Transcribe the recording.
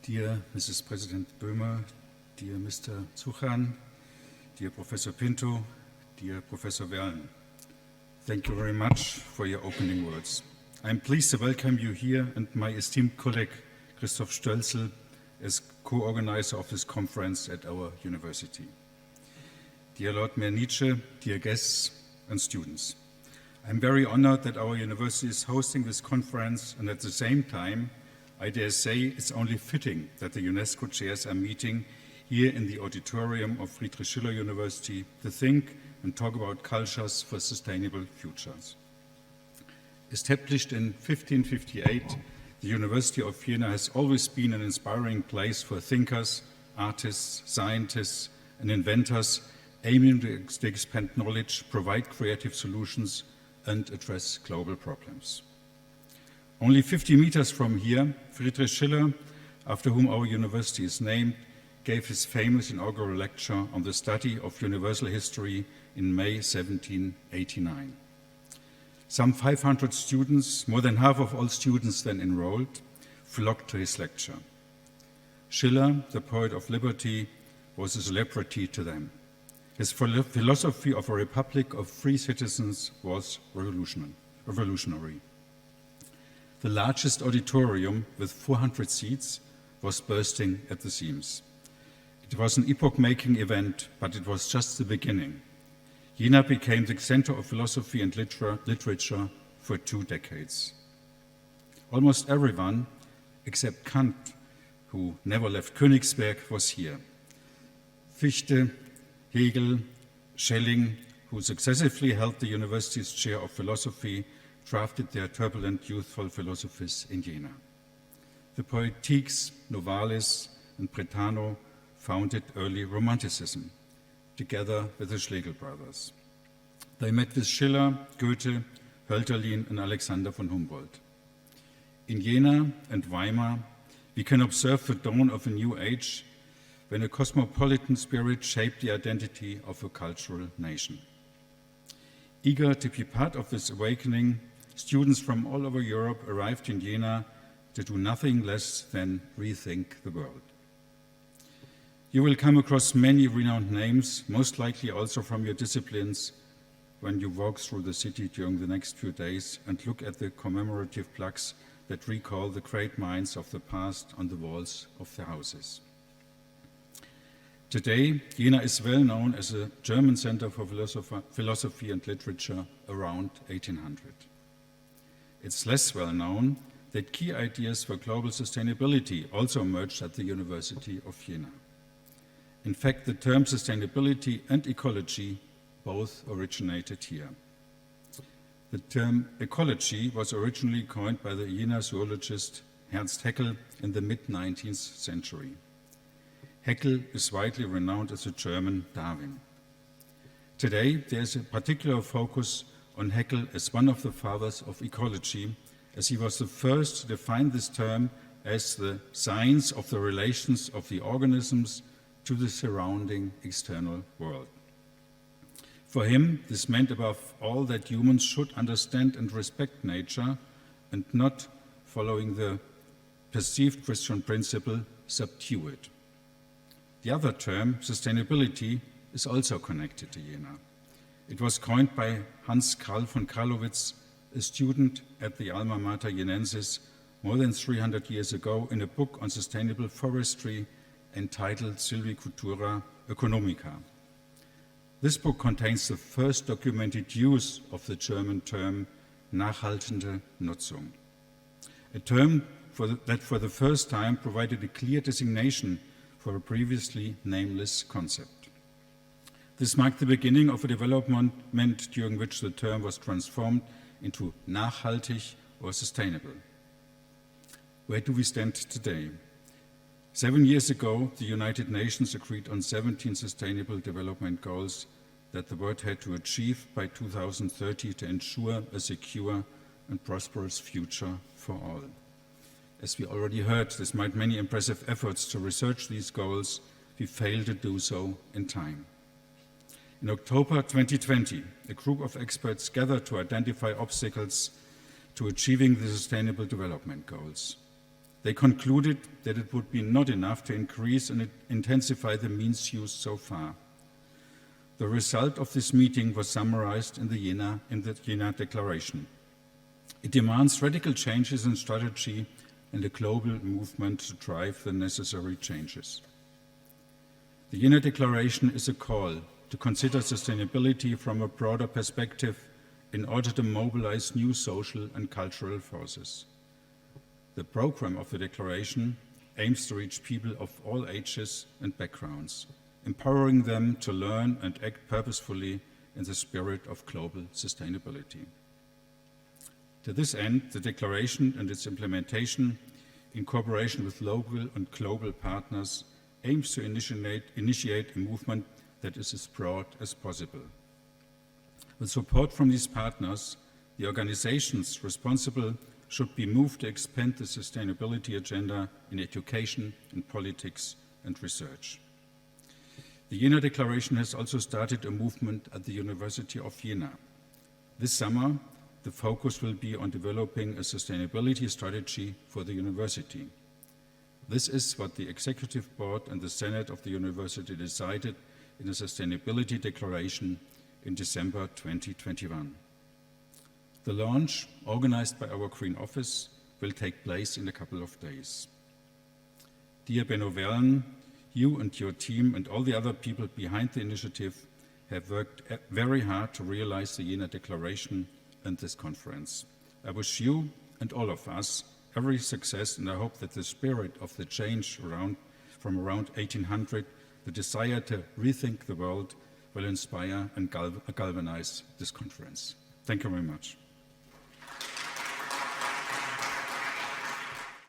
Dear Mrs. President Böhmer, dear Mr. Zuchan, dear Professor Pinto, dear Professor Wern, thank you very much for your opening words. I'm pleased to welcome you here and my esteemed colleague Christoph Stölzel as co-organizer of this conference at our university. Dear Lord Mayor Nietzsche, dear guests and students, I'm very honored that our university is hosting this conference, and at the same time, I dare say it's only fitting that the UNESCO chairs are meeting here in the auditorium of Friedrich Schiller University to think and talk about cultures for sustainable futures. Established in 1558, the University of Jena has always been an inspiring place for thinkers, artists, scientists, and inventors aiming to expand knowledge, provide creative solutions, and address global problems. Only 50 meters from here, Friedrich Schiller, after whom our university is named, gave his famous inaugural lecture on the study of universal history in May 1789. Some 500 students, more than half of all students then enrolled, flocked to his lecture. Schiller, the poet of liberty, was a celebrity to them. His philosophy of a republic of free citizens was revolutionary. The largest auditorium, with 400 seats, was bursting at the seams. It was an epoch-making event, but it was just the beginning. Jena became the center of philosophy and literature for 2 decades. Almost everyone, except Kant, who never left Königsberg, was here. Fichte, Hegel, Schelling, who successively held the university's chair of philosophy, drafted their turbulent youthful philosophies in Jena. The poetiques Novalis and Bretano founded early Romanticism, together with the Schlegel brothers. They met with Schiller, Goethe, Hölderlin, and Alexander von Humboldt. In Jena and Weimar, we can observe the dawn of a new age when a cosmopolitan spirit shaped the identity of a cultural nation. Eager to be part of this awakening, students from all over Europe arrived in Jena to do nothing less than rethink the world. You will come across many renowned names, most likely also from your disciplines, when you walk through the city during the next few days and look at the commemorative plaques that recall the great minds of the past on the walls of the houses. Today, Jena is well known as a German center for philosophy and literature around 1800. It's less well known that key ideas for global sustainability also emerged at the University of Jena. In fact, the term sustainability and ecology both originated here. The term ecology was originally coined by the Jena zoologist Ernst Haeckel in the mid-19th century. Haeckel is widely renowned as a German Darwin. Today, there is a particular focus on Haeckel as one of the fathers of ecology, as he was the first to define this term as the science of the relations of the organisms to the surrounding external world. For him, this meant above all that humans should understand and respect nature and not, following the perceived Christian principle, subdue it. The other term, sustainability, is also connected to Jena. It was coined by Hans Karl von Karlowitz, a student at the Alma Mater Jenensis, more than 300 years ago in a book on sustainable forestry entitled Silvicultura Economica. This book contains the first documented use of the German term nachhaltende Nutzung, a term that for the first time provided a clear designation for a previously nameless concept. This marked the beginning of a development during which the term was transformed into nachhaltig or sustainable. Where do we stand today? 7 years ago, the United Nations agreed on 17 Sustainable Development Goals that the world had to achieve by 2030 to ensure a secure and prosperous future for all. As we already heard, despite many impressive efforts to research these goals, we failed to do so in time. In October 2020, a group of experts gathered to identify obstacles to achieving the Sustainable Development Goals. They concluded that it would be not enough to increase and intensify the means used so far. The result of this meeting was summarized in the Jena Declaration. It demands radical changes in strategy and a global movement to drive the necessary changes. The Jena Declaration is a call to consider sustainability from a broader perspective in order to mobilize new social and cultural forces. The program of the Declaration aims to reach people of all ages and backgrounds, empowering them to learn and act purposefully in the spirit of global sustainability. To this end, the Declaration and its implementation, in cooperation with local and global partners, aims to initiate a movement that is as broad as possible. With support from these partners, the organizations responsible should be moved to expand the sustainability agenda in education, in politics, and research. The Jena Declaration has also started a movement at the University of Jena. This summer, the focus will be on developing a sustainability strategy for the university. This is what the Executive Board and the Senate of the university decided in a Sustainability Declaration in December 2021. The launch, organized by our Green Office, will take place in a couple of days. Dear Benno Wellen, you and your team and all the other people behind the initiative have worked very hard to realize the Jena Declaration and this conference. I wish you and all of us every success, and I hope that the spirit of the change from around 1800, the desire to rethink the world, will inspire and galvanize this conference. Thank you very much.